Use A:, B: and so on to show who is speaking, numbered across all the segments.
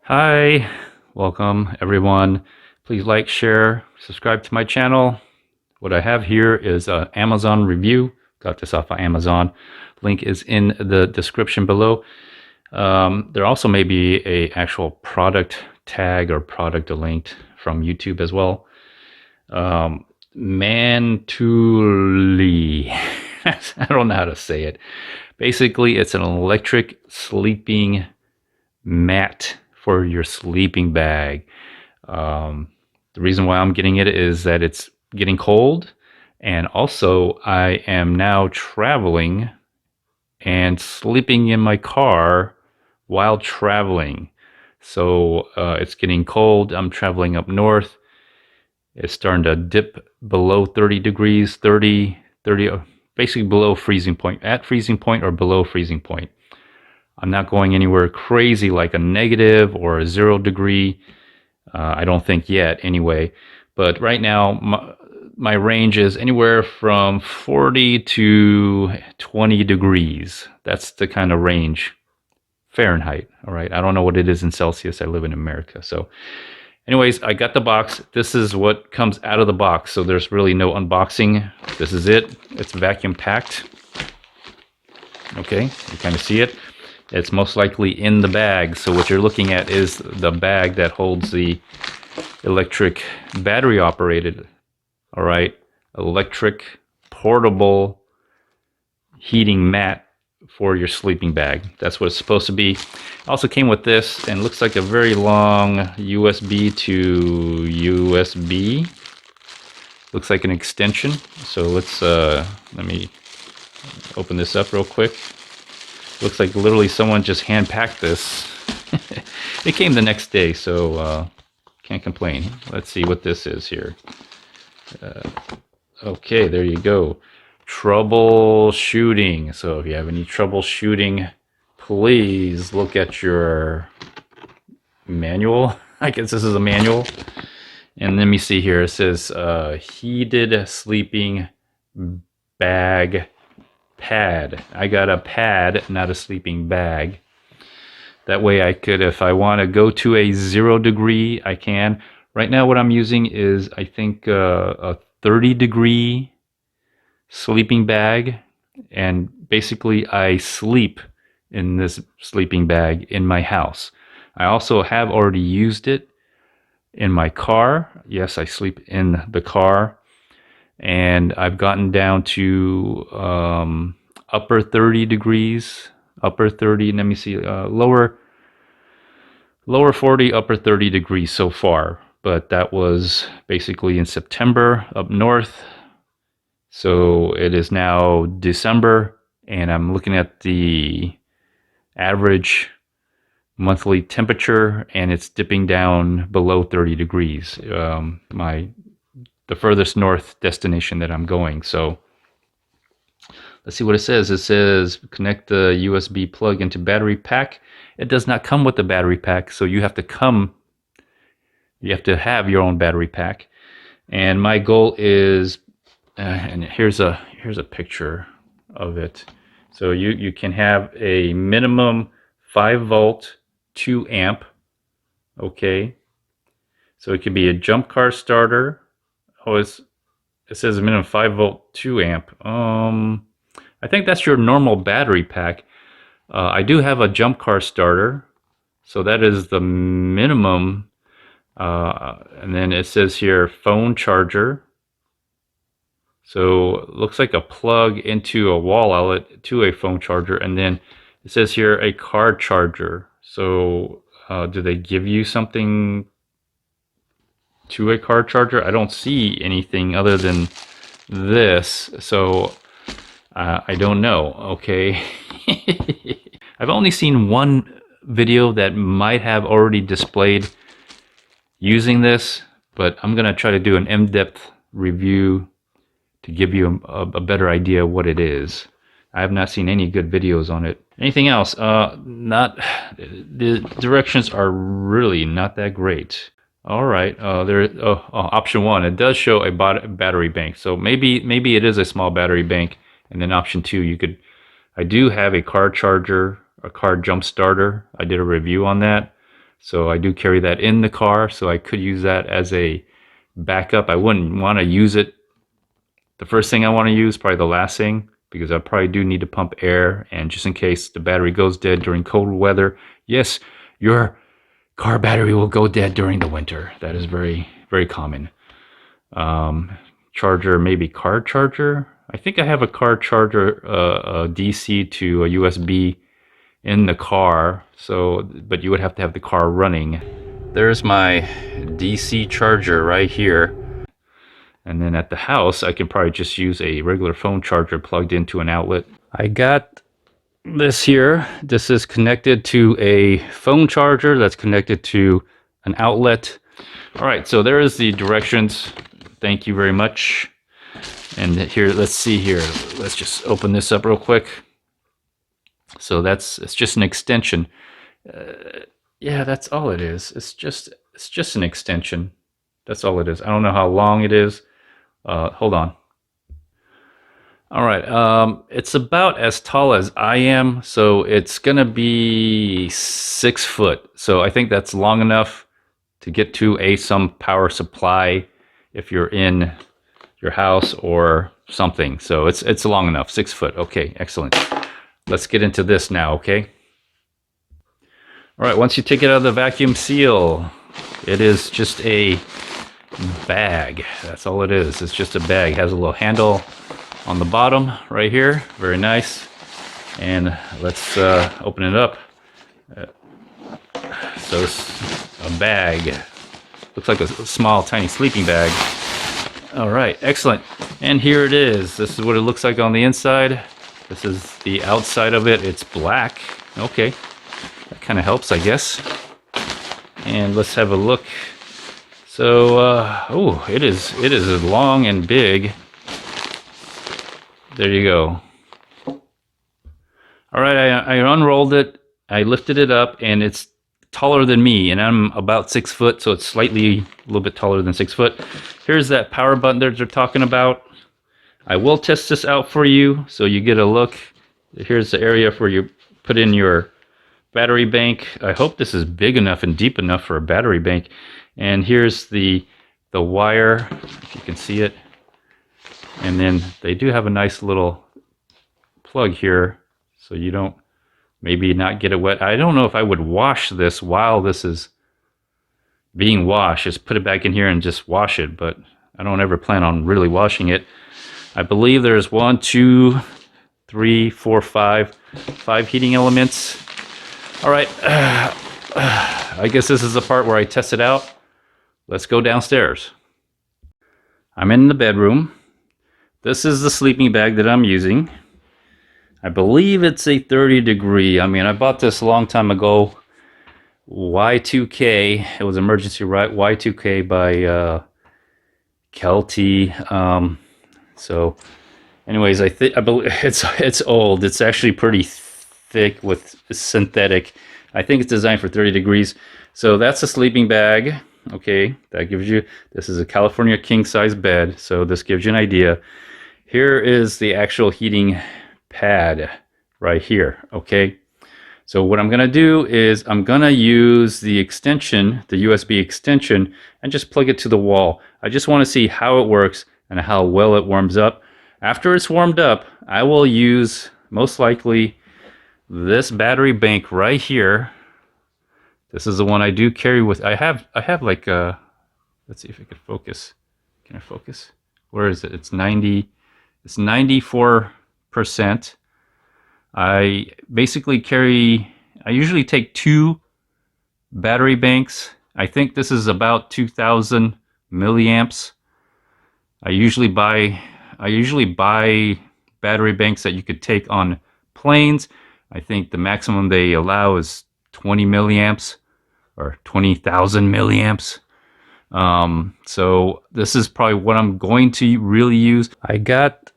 A: Hi, welcome everyone. Please like, share, subscribe to my channel. What I have here is an Amazon review. Got this off of Amazon. Link is in the description below. There also may be a actual product tag or product linked from YouTube as well. Mantuli. I don't know how to say it. Basically, it's an electric sleeping mat for your sleeping bag. The reason why I'm getting it is that it's getting cold, and also I am now traveling and sleeping in my car while traveling. So it's getting cold. I'm traveling up north. It's starting to dip below 30 degrees, 30, basically below freezing point, at freezing point or below freezing point. I'm not going anywhere crazy like a negative or a 0 degree. I don't think yet anyway. But right now, my range is anywhere from 40 to 20 degrees. That's the kind of range. Fahrenheit, all right? I don't know what it is in Celsius. I live in America. So anyways, I got the box. This is what comes out of the box. So there's really no unboxing. This is it. It's vacuum packed. Okay, you kind of see it. It's most likely in the bag. So what you're looking at is the bag that holds the electric battery operated, all right, electric portable heating mat for your sleeping bag. That's what it's supposed to be. Also came with this, and looks like a very long USB to USB. Looks like an extension. So let me open this up real quick. Looks like literally someone just hand packed this. It came the next day, so can't complain. Let's see what this is here. Okay, there you go. Troubleshooting. So if you have any troubleshooting, please look at your manual. I guess this is a manual. And let me see here. It says heated sleeping bag pad. I got a pad, not a sleeping bag. That way I could, if I want to go to a 0 degree, I can. Right now what I'm using is, I think, a 30 degree sleeping bag. And basically I sleep in this sleeping bag in my house. I also have already used it in my car. Yes, I sleep in the car. And I've gotten down to upper 30 degrees, upper 30, let me see, lower 40, upper 30 degrees so far. But that was basically in September up north. So it is now December, and I'm looking at the average monthly temperature, and it's dipping down below 30 degrees. The furthest north destination that I'm going. So let's see what it says. It says connect the USB plug into battery pack. It does not come with the battery pack, so you have to have your own battery pack. And my goal is, and here's a picture of it. So you can have a minimum 5-volt, 2 amp. Okay. So it could be a jump car starter. Oh, it says a minimum 5-volt, 2 amp. I think that's your normal battery pack. I do have a jump car starter, so that is the minimum. And then it says here phone charger. So it looks like a plug into a wall outlet to a phone charger, and then it says here a car charger. So do they give you something to a car charger? I don't see anything other than this, so I don't know. Okay. I've only seen one video that might have already displayed using this, but I'm gonna try to do an in-depth review to give you a better idea of what it is. I have not seen any good videos on it. Anything else? The directions are really not that great. All right, option 1, it does show a battery bank. So maybe it is a small battery bank. And then option 2, I do have a car charger, a car jump starter. I did a review on that. So I do carry that in the car, so I could use that as a backup. I wouldn't want to use it the first thing I want to use, probably the last thing, because I probably do need to pump air, and just in case the battery goes dead during cold weather. Yes, your car battery will go dead during the winter. That is very, very common. Charger, maybe car charger. I think I have a car charger, a DC to a USB in the car. So, but you would have to have the car running. There's my DC charger right here. And then at the house, I can probably just use a regular phone charger plugged into an outlet. I got this here. This is connected to a phone charger that's connected to an outlet. All right, so there is the directions. Thank you very much. And here, let's see here. Let's just open this up real quick. So it's just an extension. Yeah, that's all it is. It's just an extension. That's all it is. I don't know how long it is. Hold on. All right, it's about as tall as I am, so it's gonna be 6 foot. So I think that's long enough to get to some power supply if you're in your house or something. So it's long enough, 6 foot. Okay, excellent. Let's get into this now, okay? All right, once you take it out of the vacuum seal, it is just a bag. That's all it is. It's just a bag. It has a little handle on the bottom right here. Very nice. And let's open it up. So it's a bag. Looks like a small, tiny sleeping bag. All right, excellent. And here it is. This is what it looks like on the inside. This is the outside of it. It's black. Okay, that kind of helps, I guess. And let's have a look. So, oh, it is long and big. There you go. All right, I unrolled it. I lifted it up, and it's taller than me, and I'm about 6 foot, so it's slightly a little bit taller than 6 foot. Here's that power button that they're talking about. I will test this out for you, so you get a look. Here's the area where you put in your battery bank. I hope this is big enough and deep enough for a battery bank. And here's the wire, if you can see it. And then they do have a nice little plug here, so you don't maybe not get it wet. I don't know if I would wash this while this is being washed. Just put it back in here and just wash it, but I don't ever plan on really washing it. I believe there's 1, 2, 3, 4, 5 heating elements. All right, I guess this is the part where I test it out. Let's go downstairs. I'm in the bedroom. This is the sleeping bag that I'm using. I believe it's a 30 degree. I mean, I bought this a long time ago. Y2K. It was emergency Y2K by Kelty. So, anyways, I believe it's old. It's actually pretty thick with synthetic. I think it's designed for 30 degrees. So that's a sleeping bag. Okay, that gives you, this is a California king size bed, so this gives you an idea. Here is the actual heating pad right here. Okay, so what I'm gonna do is I'm gonna use the extension, the USB extension, and just plug it to the wall. I just want to see how it works and how well it warms up. After it's warmed up, I will use most likely this battery bank right here. This is the one I do carry with. I have like let's see if I can focus. Can I focus? Where is it? It's 90. It's 94%. I basically carry. I usually take 2 battery banks. I think this is about 2,000 milliamps. I usually buy battery banks that you could take on planes. I think the maximum they allow is 20 milliamps or 20,000 milliamps. So this is probably what I'm going to really use. I got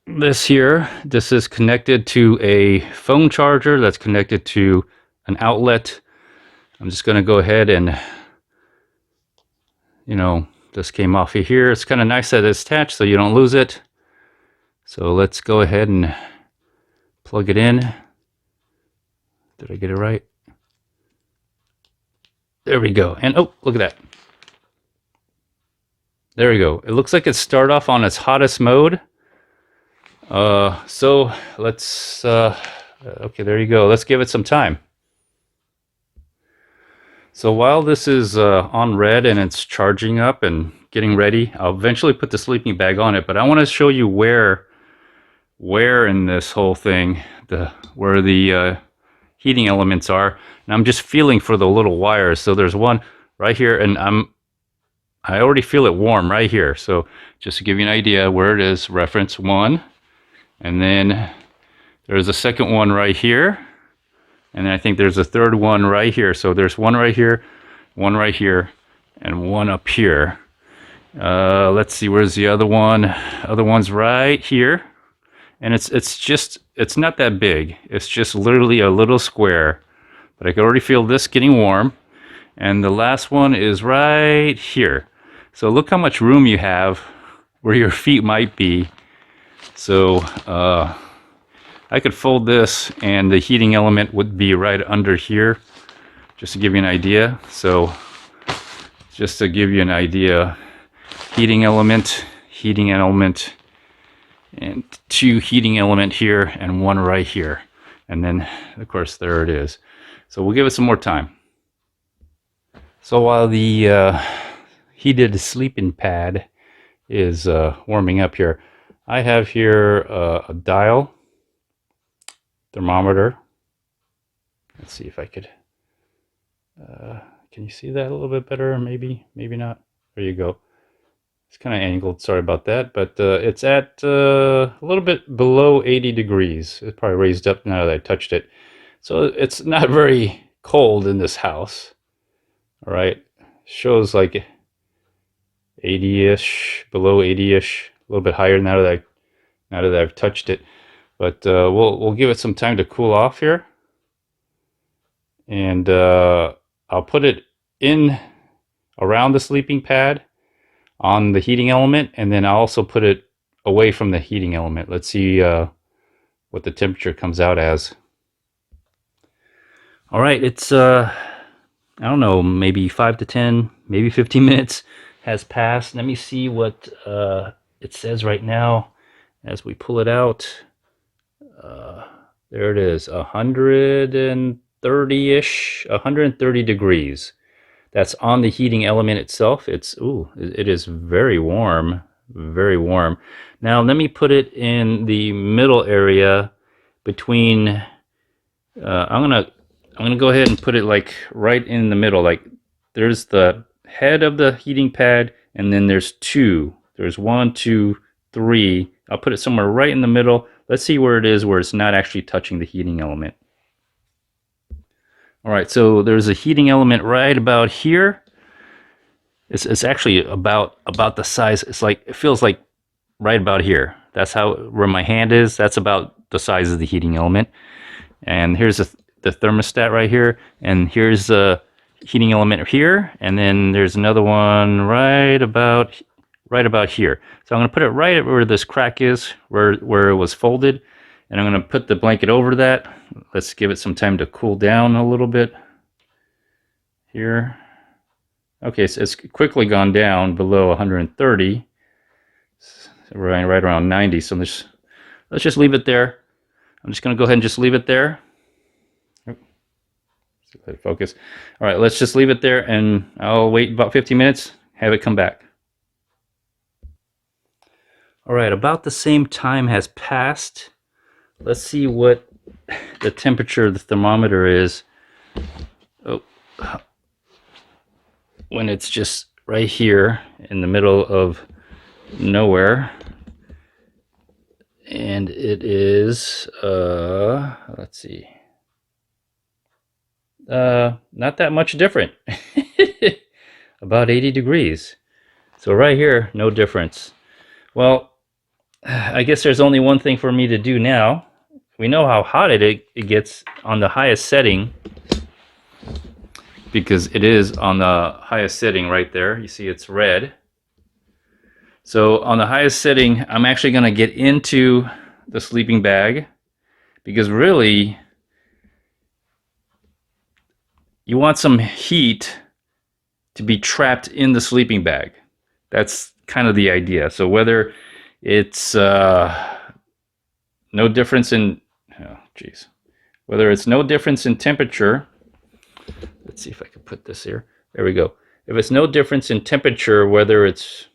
A: this here. This is connected to a phone charger that's connected to an outlet. I'm just going to go ahead and, this came off of here. It's kind of nice that it's attached so you don't lose it. So let's go ahead and plug it in. Did I get it right? There we go. And oh, look at that. There we go. It looks like it started off on its hottest mode. So let's, okay, there you go. Let's give it some time. So while this is on red and it's charging up and getting ready, I'll eventually put the sleeping bag on it, but I want to show you where in this whole thing, where the heating elements are. And I'm just feeling for the little wires. So there's one right here, and I already feel it warm right here. So just to give you an idea where it is, reference 1. And then there's a second one right here. And then I think there's a third one right here. So there's one right here, and one up here. Let's see, where's the other one? Other one's right here. And it's not that big. It's just literally a little square. But I can already feel this getting warm. And the last one is right here. So look how much room you have where your feet might be. So I could fold this and the heating element would be right under here, just to give you an idea. So just to give you an idea, heating element, and 2 heating element here and 1 right here. And then of course there it is. So we'll give it some more time. So while the heated sleeping pad is warming up here, I have here a dial, thermometer. Let's see if I could, can you see that a little bit better? Maybe not. There you go. It's kind of angled, sorry about that, but it's at a little bit below 80 degrees. It's probably raised up now that I touched it. So it's not very cold in this house. All right, shows like 80-ish, below 80-ish, a little bit higher now that I've touched it. But we'll give it some time to cool off here, and I'll put it in around the sleeping pad on the heating element, and then I'll also put it away from the heating element. Let's see what the temperature comes out as. All right, it's I don't know, maybe 5 to 10, maybe 15 minutes has passed. Let me see what it says right now as we pull it out. There it is, 130-ish, 130 degrees. That's on the heating element itself. It is very warm, very warm. Now let me put it in the middle area between, I'm gonna go ahead and put it like right in the middle. Like there's the head of the heating pad, and then there's 2. There's 1, 2, 3. I'll put it somewhere right in the middle. Let's see where it is, where it's not actually touching the heating element. All right, so there's a heating element right about here. It's actually about the size. It's like, it feels like right about here. That's where my hand is. That's about the size of the heating element. And here's the thermostat right here, and here's the heating element here, and then there's another one right about here. So I'm going to put it right where this crack is, where it was folded, and I'm going to put the blanket over that. Let's give it some time to cool down a little bit here. Okay, so it's quickly gone down below 130. So we're right around 90. So let's just leave it there. I'm just going to go ahead and just leave it there. Let it focus. All right, let's just leave it there, and I'll wait about 15 minutes, have it come back. All right, about the same time has passed. Let's see what the temperature of the thermometer is. Oh, when it's just right here in the middle of nowhere. And it is, let's see. Not that much different. About 80 degrees. So right here, no difference. Well, I guess there's only one thing for me to do now. We know how hot it gets on the highest setting, because it is on the highest setting right there. You see it's red. So on the highest setting, I'm actually going to get into the sleeping bag, because really you want some heat to be trapped in the sleeping bag. That's kind of the idea. So whether it's no difference in, oh geez, whether it's no difference in temperature, let's see if I can put this here. There we go. If it's no difference in temperature, whether it's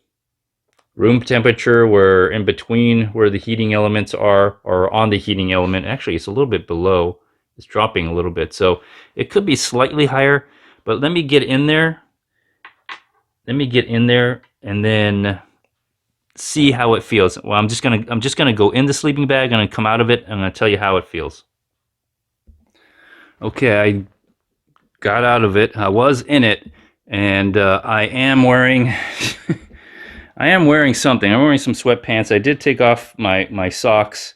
A: room temperature, where in between where the heating elements are, or on the heating element, actually it's a little bit below, it's dropping a little bit. So it could be slightly higher, but let me get in there. Let me get in there and then see how it feels. Well, I'm just gonna go in the sleeping bag. I'm gonna come out of it. I'm gonna tell you how it feels. Okay, I got out of it. I was in it, and I am wearing I am wearing something. I'm wearing some sweatpants. I did take off my socks,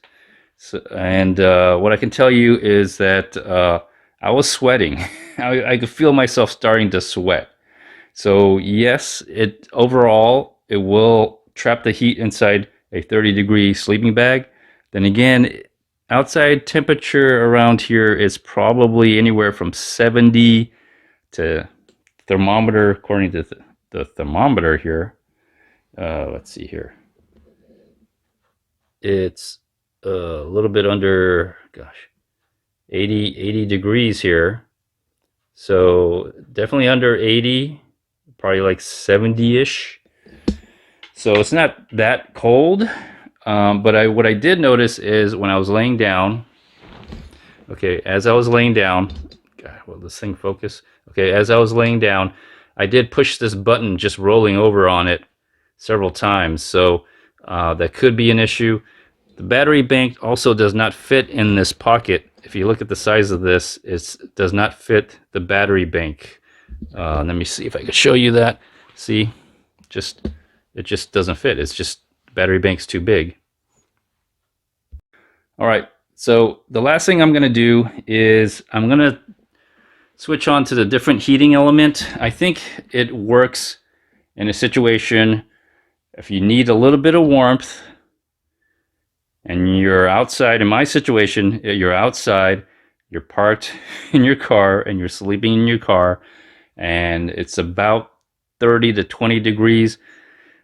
A: so, and what I can tell you is that I was sweating. I could feel myself starting to sweat. So yes, overall it will trap the heat inside a 30-degree sleeping bag. Then again, outside temperature around here is probably anywhere from 70 to thermometer, according to the thermometer here. Let's see here. It's a little bit under, gosh, 80 degrees here. So definitely under 80, probably like 70-ish. So it's not that cold. But what I did notice is when I was laying down, okay, as I was laying down, God, will this thing focus? Okay, as I was laying down, I did push this button just rolling over on it several times. So that could be an issue. The battery bank also does not fit in this pocket. If you look at the size of this, it does not fit the battery bank. Let me see if I can show you that. See, it just doesn't fit. It's just the battery bank's too big. All right, so the last thing I'm going to do is I'm going to switch on to the different heating element. I think it works in a situation if you need a little bit of warmth and you're outside. In my situation, you're outside, you're parked in your car and you're sleeping in your car, and it's about 30 to 20 degrees.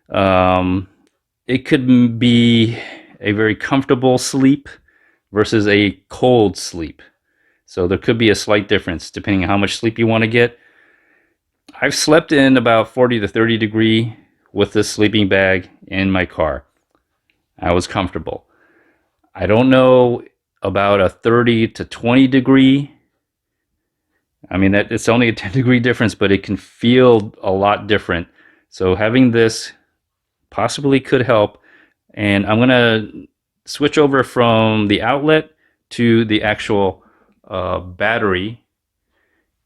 A: It could be a very comfortable sleep versus a cold sleep. So there could be a slight difference depending on how much sleep you want to get. I've slept in about 40 to 30 degree with this sleeping bag in my car. I was comfortable. I don't know about a 30 to 20 degree. I mean, it's only a 10-degree difference, but it can feel a lot different. So having this possibly could help. And I'm going to switch over from the outlet to the actual battery.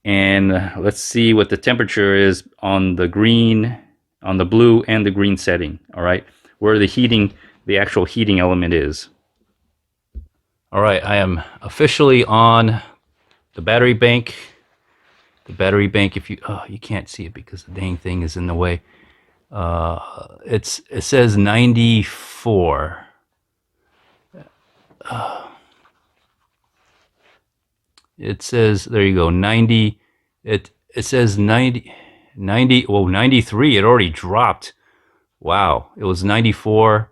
A: And let's see what the temperature is on the green, on the blue and the green setting. All right, where the actual heating element is. All right, I am officially on the battery bank. The battery bank, if you can't see it because the dang thing is in the way. It says 94. It says, there you go, 90. It says 90, well, 93. It already dropped. Wow, it was 94.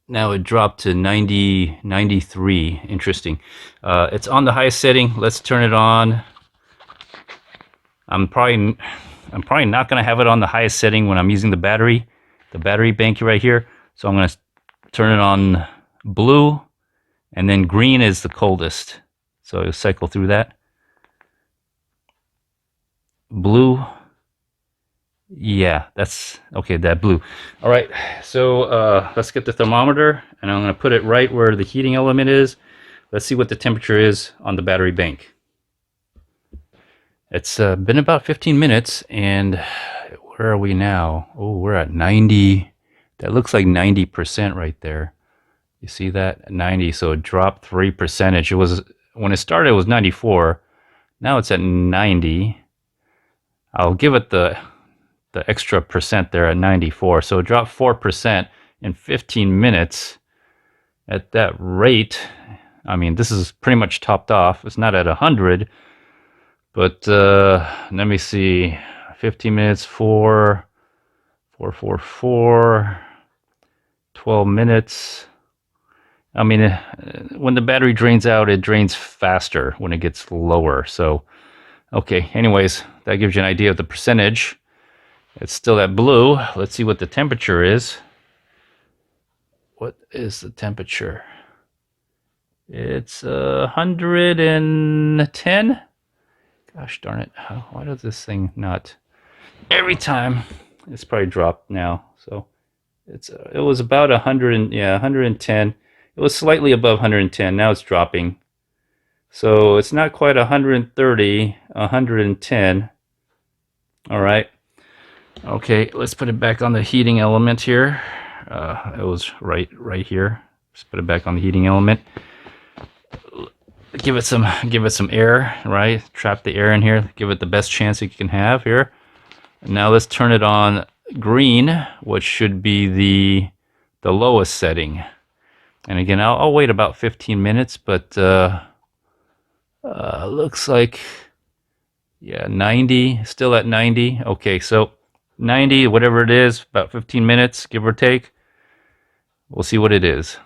A: Now it dropped to 90, 93. Interesting. It's on the highest setting. Let's turn it on. I'm probably not going to have it on the highest setting when I'm using the battery bank right here. So I'm going to turn it on blue, and then green is the coldest. So I'll cycle through that. Blue. Yeah, that's okay, that blue. All right, so let's get the thermometer, and I'm going to put it right where the heating element is. Let's see what the temperature is on the battery bank. It's been about 15 minutes, and where are we now? Oh, we're at 90. That looks like 90% right there. You see that? 90, so it dropped 3%. It was, when it started, it was 94. Now it's at 90. I'll give it the extra percent there at 94. So it dropped 4% in 15 minutes. At that rate, I mean, this is pretty much topped off. It's not at 100, But let me see, 15 minutes, 12 minutes. I mean, when the battery drains out, it drains faster when it gets lower. So, okay, anyways, that gives you an idea of the percentage. It's still at blue. Let's see what the temperature is. What is the temperature? It's 110. Gosh darn it. Why does this thing not? Every time. It's probably dropped now. So it was about 100, yeah, 110. It was slightly above 110. Now it's dropping. So it's not quite 130, 110. All right. Okay, let's put it back on the heating element here. It was right here. Just put it back on the heating element. Give it some air, right? Trap the air in here. Give it the best chance it can have here. Now let's turn it on green, which should be the lowest setting. And again, I'll wait about 15 minutes, but looks like, yeah, 90, still at 90. Okay, so 90, whatever it is, about 15 minutes, give or take. We'll see what it is.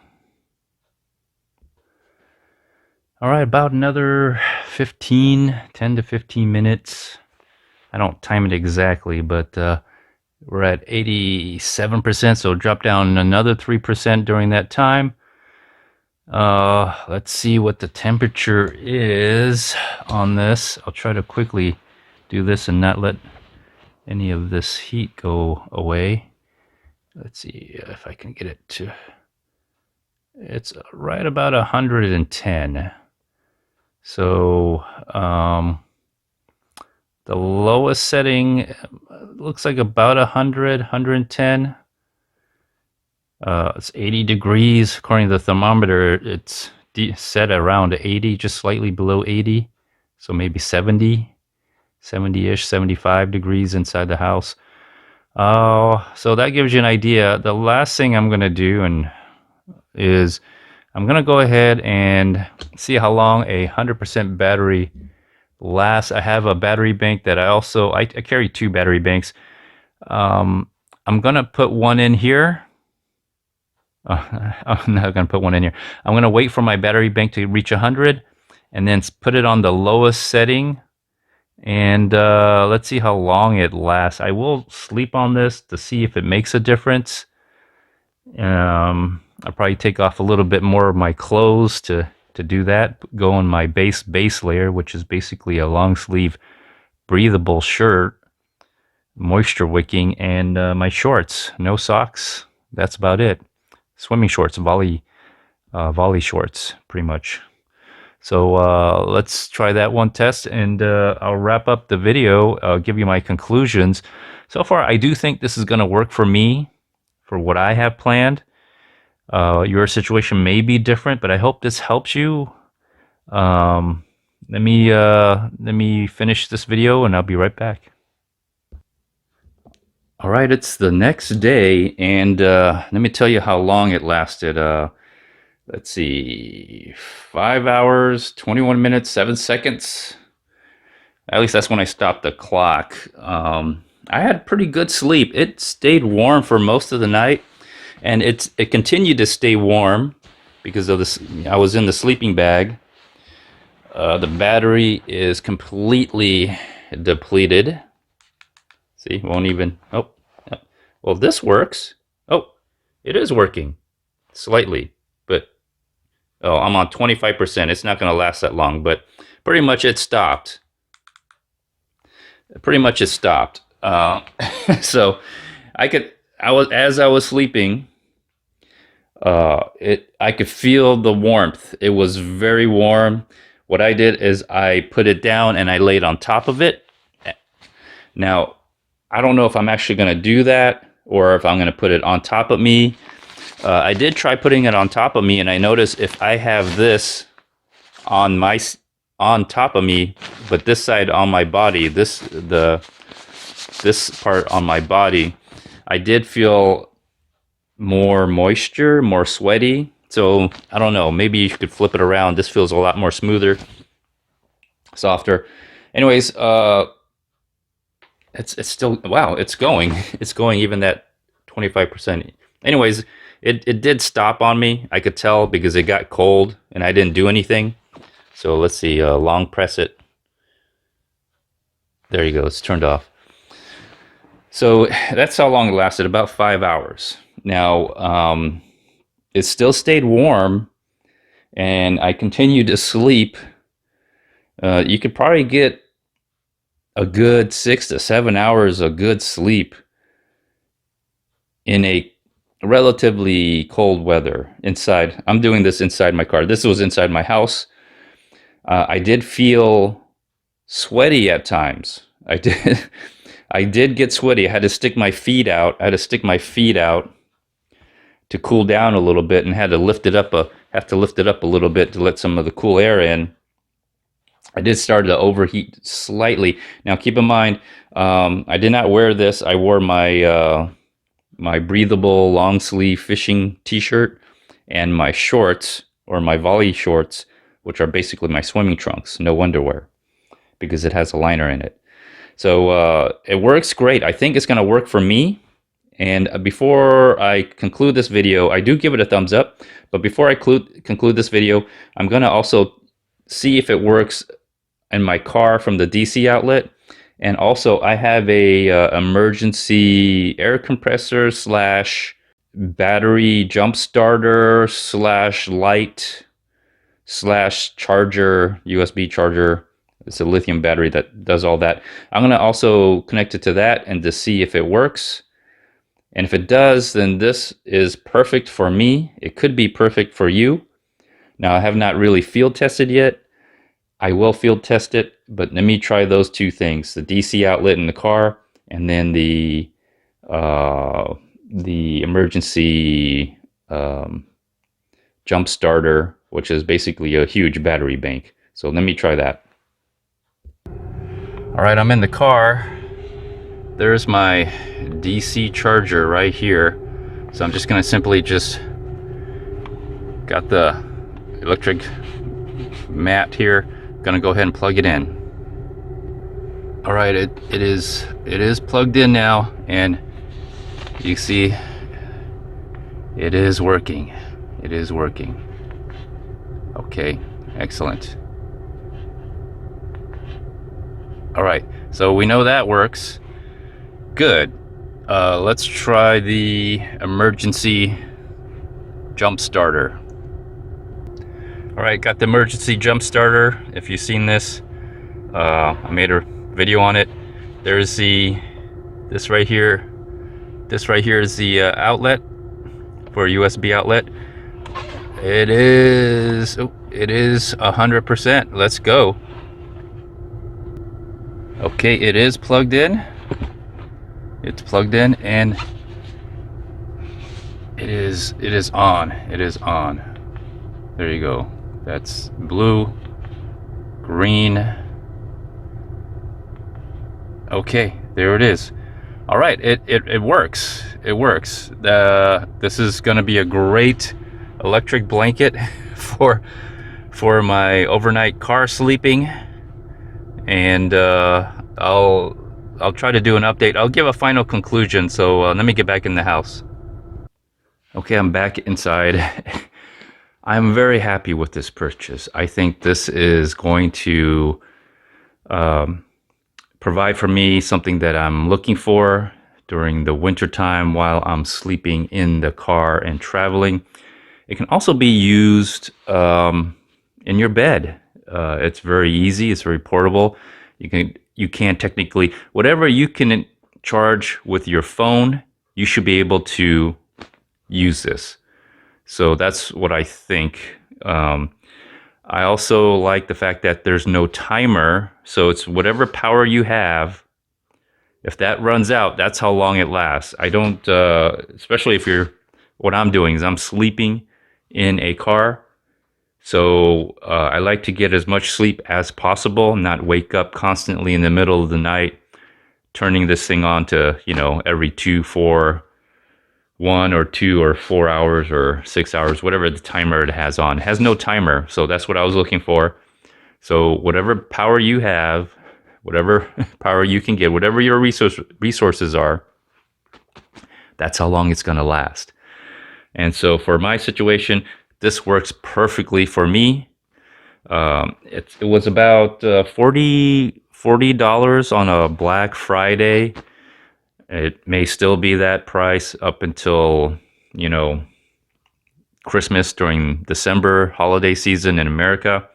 A: All right, about another 10 to 15 minutes. I don't time it exactly, but we're at 87%, so drop down another 3% during that time. Let's see what the temperature is on this. I'll try to quickly do this and not let any of this heat go away. Let's see if I can get it to... It's right about 110. So the lowest setting looks like about 100, 110. It's 80 degrees. According to the thermometer, it's set around 80, just slightly below 80. So maybe 70-ish, 75 degrees inside the house. So that gives you an idea. The last thing I'm going to do is I'm going to go ahead and see how long a 100% battery lasts. I have a battery bank that I carry 2 battery banks. I'm going to put one in here. I'm not going to put one in here. I'm going to wait for my battery bank to reach 100 and then put it on the lowest setting. And let's see how long it lasts. I will sleep on this to see if it makes a difference. I'll probably take off a little bit more of my clothes to do that. Go on my base layer, which is basically a long sleeve breathable shirt, moisture wicking, and my shorts. No socks. That's about it. Swimming shorts, volley shorts, pretty much. So let's try that one test, and I'll wrap up the video. I'll give you my conclusions. So far, I do think this is going to work for me, for what I have planned. Your situation may be different, but I hope this helps you. Let me finish this video, and I'll be right back. All right, it's the next day, and let me tell you how long it lasted. Let's see, 5 hours, 21 minutes, 7 seconds. At least that's when I stopped the clock. I had pretty good sleep. It stayed warm for most of the night, and it continued to stay warm because of this. I was in the sleeping bag. The battery is completely depleted. See, won't even, oh, well, this works. Oh, it is working slightly, but, oh, I'm on 25%. It's not going to last that long, but pretty much it stopped. So as I was sleeping, I could feel the warmth. It was very warm. What I did is I put it down and I laid on top of it. Now, I don't know if I'm actually going to do that or if I'm going to put it on top of me. I did try putting it on top of me, and I noticed if I have this on top of me, but this side on my body, this part on my body, I did feel more moisture, more sweaty. So I don't know, maybe you could flip it around. This feels a lot more smoother, softer. Anyways, it's still, wow, it's going. It's going even that 25%. Anyways, it did stop on me. I could tell because it got cold and I didn't do anything. So let's see, long press it. There you go, it's turned off. So that's how long it lasted, about 5 hours. Now, it still stayed warm and I continued to sleep. You could probably get a good 6 to 7 hours of good sleep in a relatively cold weather inside. I'm doing this inside my car. This was inside my house. I did feel sweaty at times. I did. I did get sweaty. I had to stick my feet out. I had to stick my feet out to cool down a little bit, and had to lift it up a little bit to let some of the cool air in. I did start to overheat slightly. Now, keep in mind, I did not wear this. I wore my my breathable long sleeve fishing t-shirt and my shorts, or my volley shorts, which are basically my swimming trunks, no underwear, because it has a liner in it. So it works great. I think it's going to work for me. And before I conclude this video, I do give it a thumbs up. But before I conclude this video, I'm going to also see if it works in my car from the DC outlet. And also, I have a emergency air compressor slash battery jump starter slash light slash charger, USB charger. It's a lithium battery that does all that. I'm going to also connect it to that and to see if it works. And if it does, then this is perfect for me. It could be perfect for you. Now, I have not really field tested yet. I will field test it, but let me try those two things: the DC outlet in the car, and then the emergency jump starter, which is basically a huge battery bank. So let me try that. All right, I'm in the car. There's my DC charger right here. So I'm just gonna simply just got the electric mat here. Gonna go ahead and plug it in. All right, it is plugged in now, and you see it is working. It is working. Okay, excellent. All right, so we know that works. Good. Let's try the emergency jump starter. All right, got the emergency jump starter. If you've seen this, I made a video on it. There's this right here. This right here is the outlet for a USB outlet. It is 100%. Let's go. Okay, it is plugged in. It's plugged in, and it is on. It is on. There you go. That's blue, green. Okay, there it is. All right, it works. It works. This is going to be a great electric blanket for my overnight car sleeping, and I'll try to do an update. I'll give a final conclusion. So let me get back in the house. Okay, I'm back inside. I'm very happy with this purchase. I think this is going to provide for me something that I'm looking for during the winter time while I'm sleeping in the car and traveling. It can also be used in your bed. It's very easy. It's very portable. You can technically, whatever you can charge with your phone, you should be able to use this. So that's what I think. I also like the fact that there's no timer. So it's whatever power you have. If that runs out, that's how long it lasts. I don't, especially if what I'm doing is I'm sleeping in a car. So I like to get as much sleep as possible, not wake up constantly in the middle of the night, turning this thing on to, every 1 or 2 or 4 hours or 6 hours, whatever the timer it has on. It has no timer, so that's what I was looking for. So whatever power you have, whatever power you can get, whatever your resources are, that's how long it's going to last. And so for my situation, this works perfectly for me. It was about $40 on a Black Friday. It may still be that price up until, Christmas during December holiday season in America.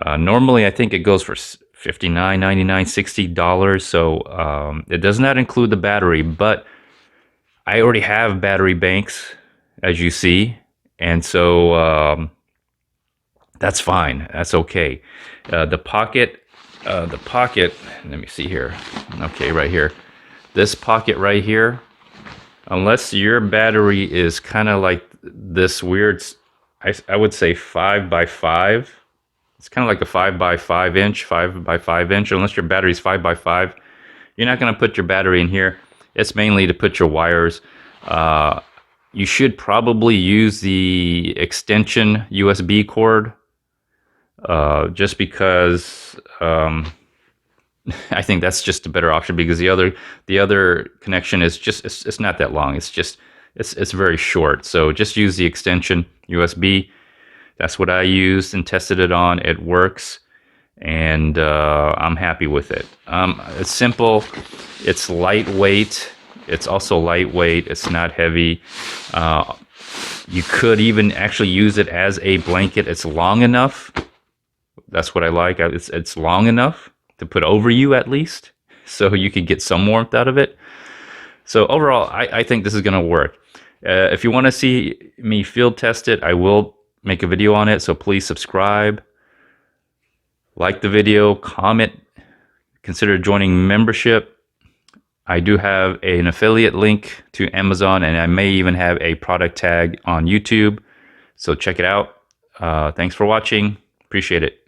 A: Normally, I think it goes for $59, $99, $60. So it does not include the battery, but I already have battery banks, as you see. And so that's fine. That's okay. The pocket, let me see here. Okay, right here. This pocket right here, unless your battery is kind of like this weird, I would say 5x5. It's kind of like a 5x5 inch, 5x5 inch. Unless your battery's 5x5, you're not going to put your battery in here. It's mainly to put your wires. You should probably use the extension USB cord, just because I think that's just a better option, because the other connection is just it's not that long. It's very short. So just use the extension USB. That's what I used and tested it on. It works, and I'm happy with it. It's simple. It's lightweight. It's also lightweight. It's not heavy. You could even actually use it as a blanket. It's long enough. That's what I like. It's long enough to put over you at least, so you could get some warmth out of it. So overall, I think this is going to work. If you want to see me field test it, I will make a video on it. So please subscribe, like the video, comment, consider joining membership. I do have an affiliate link to Amazon, and I may even have a product tag on YouTube. So check it out. Thanks for watching. Appreciate it.